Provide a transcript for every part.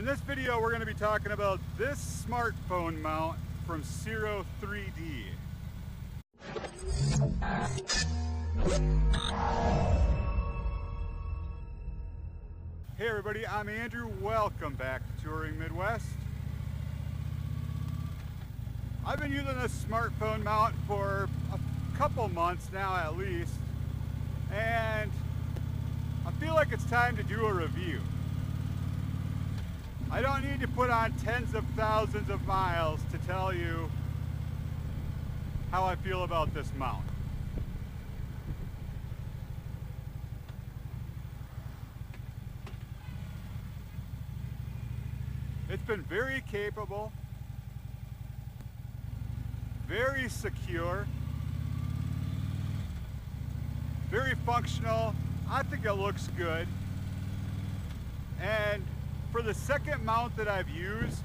In this video, we're going to be talking about this smartphone mount from Ciro3D. Hey everybody, I'm Andrew. Welcome back to Touring Midwest. I've been using this smartphone mount for a couple months now at least, and I feel like it's time to do a review. I don't need to put on tens of thousands of miles to tell you how I feel about this mount. It's been very capable, very secure, very functional. I think it looks good. And for the second mount that I've used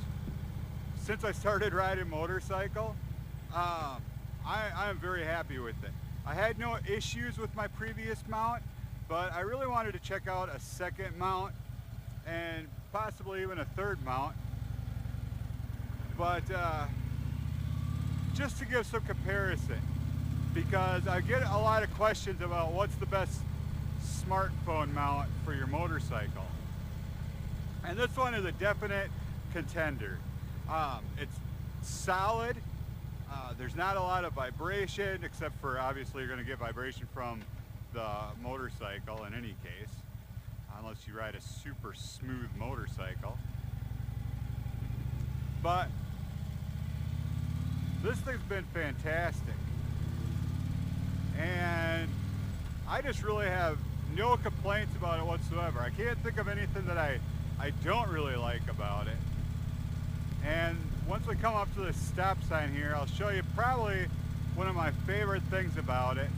since I started riding motorcycle, I am very happy with it. I had no issues with my previous mount, but I really wanted to check out a second mount and possibly even a third mount. But just to give some comparison, because I get a lot of questions about what's the best smartphone mount for your motorcycle. And this one is a definite contender. It's solid. There's not a lot of vibration, except for obviously you're going to get vibration from the motorcycle in any case, unless you ride a super smooth motorcycle. But this thing's been fantastic. And I just really have no complaints about it whatsoever. I can't think of anything that I don't really like about it. And once we come up to the stop sign here, I'll show you probably one of my favorite things about it.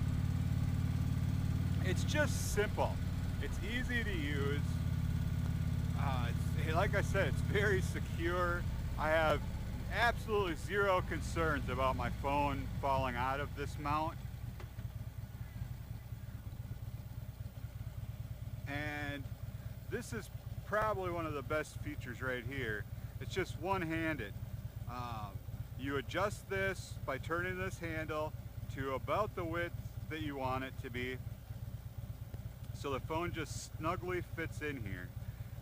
It's just simple. It's easy to use. Like I said, it's very secure. I have absolutely zero concerns about my phone falling out of this mount. And this is probably one of the best features right here. It's just one-handed. You adjust this by turning this handle to about the width that you want it to be, so the phone just snugly fits in here,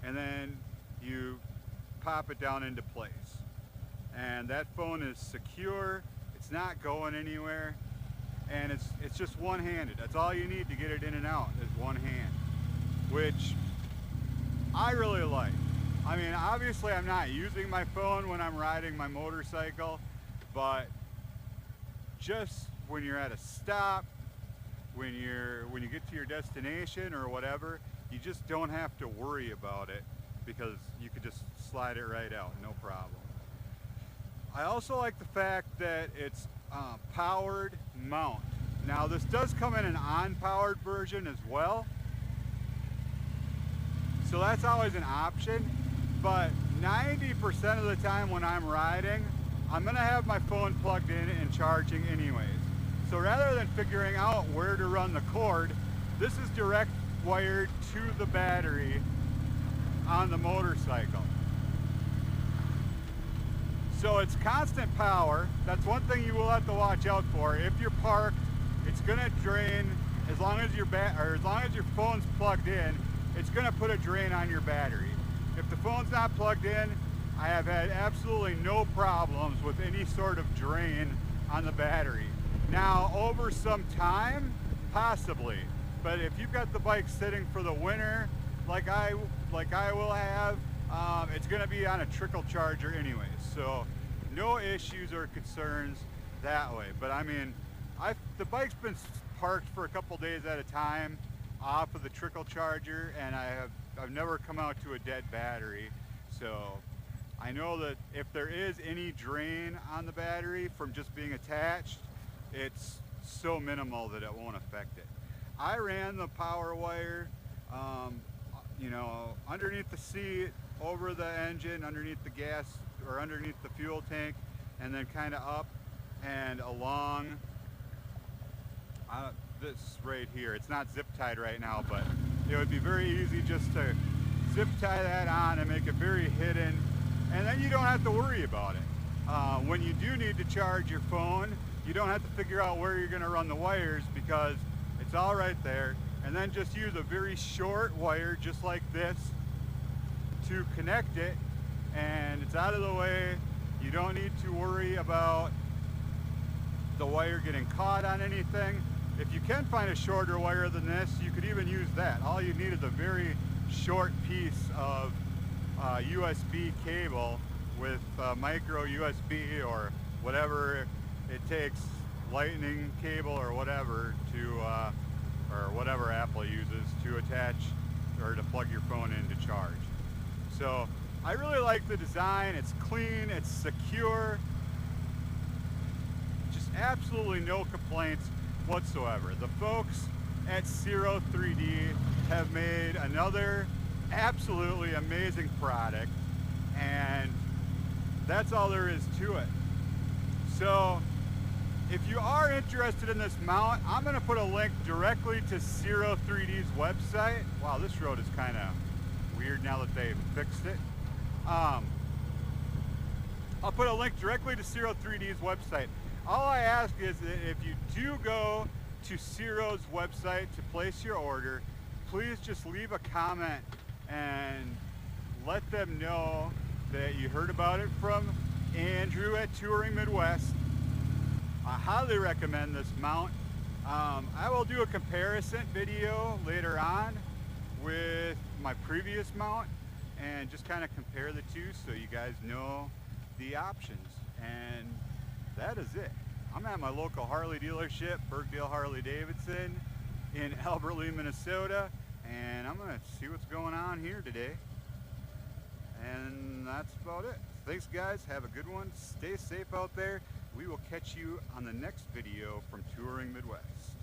and then you pop it down into place, and that phone is secure. It's not going anywhere, and it's just one-handed. That's all you need to get it in and out, is one hand, which I really like. I mean, obviously I'm not using my phone when I'm riding my motorcycle, but just when you're at a stop, when you get to your destination or whatever, you just don't have to worry about it, because you could just slide it right out, no problem. I also like the fact that it's powered mount. Now this does come in an on-powered version as well, so that's always an option, but 90% of the time when I'm riding, I'm gonna have my phone plugged in and charging anyways. So rather than figuring out where to run the cord, this is direct wired to the battery on the motorcycle. So it's constant power. That's one thing you will have to watch out for. If you're parked, it's gonna drain as long as your phone's plugged in. It's going to put a drain on your battery. If the phone's not plugged in, I have had absolutely no problems with any sort of drain on the battery. Now, over some time, possibly, but if you've got the bike sitting for the winter, like I will have, it's going to be on a trickle charger anyways, so no issues or concerns that way. But I mean, the bike's been parked for a couple days at a time off of the trickle charger, and I've never come out to a dead battery. So I know that if there is any drain on the battery from just being attached, it's so minimal that it won't affect it. I ran the power wire, you know, underneath the seat, over the engine, underneath the gas, or underneath the fuel tank, and then kind of up and along this right here. It's not zip tied right now, but it would be very easy just to zip tie that on and make it very hidden then you don't have to worry about it. When you do need to charge your phone, you don't have to figure out where you're going to run the wires because it's all right there. And then just use a very short wire just like this to connect it, and it's out of the way. You don't need to worry about the wire getting caught on anything. If you can find a shorter wire than this, you could even use that. All you need is a very short piece of USB cable with micro USB or whatever it takes, lightning cable or whatever to or whatever Apple uses to attach or to plug your phone in to charge. So I really like the design. It's clean, it's secure, just absolutely no complaints whatsoever. The folks at Ciro3D have made another absolutely amazing product, and that's all there is to it. So if you are interested in this mount, I'm going to put a link directly to Ciro3D's website. Wow, this road is kind of weird now that they've fixed it. I'll put a link directly to Ciro3D's website. All I ask is that if you do go to Ciro's website to place your order, please just leave a comment and let them know that you heard about it from Andrew at Touring Midwest. I highly recommend this mount. I will do a comparison video later on with my previous mount and just kind of compare the two so you guys know the options. And that is it. I'm at my local Harley dealership, Burgdale Harley Davidson in Albert Lea, Minnesota, and I'm going to see what's going on here today. And that's about it. Thanks guys, have a good one, stay safe out there. We will catch you on the next video from Touring Midwest.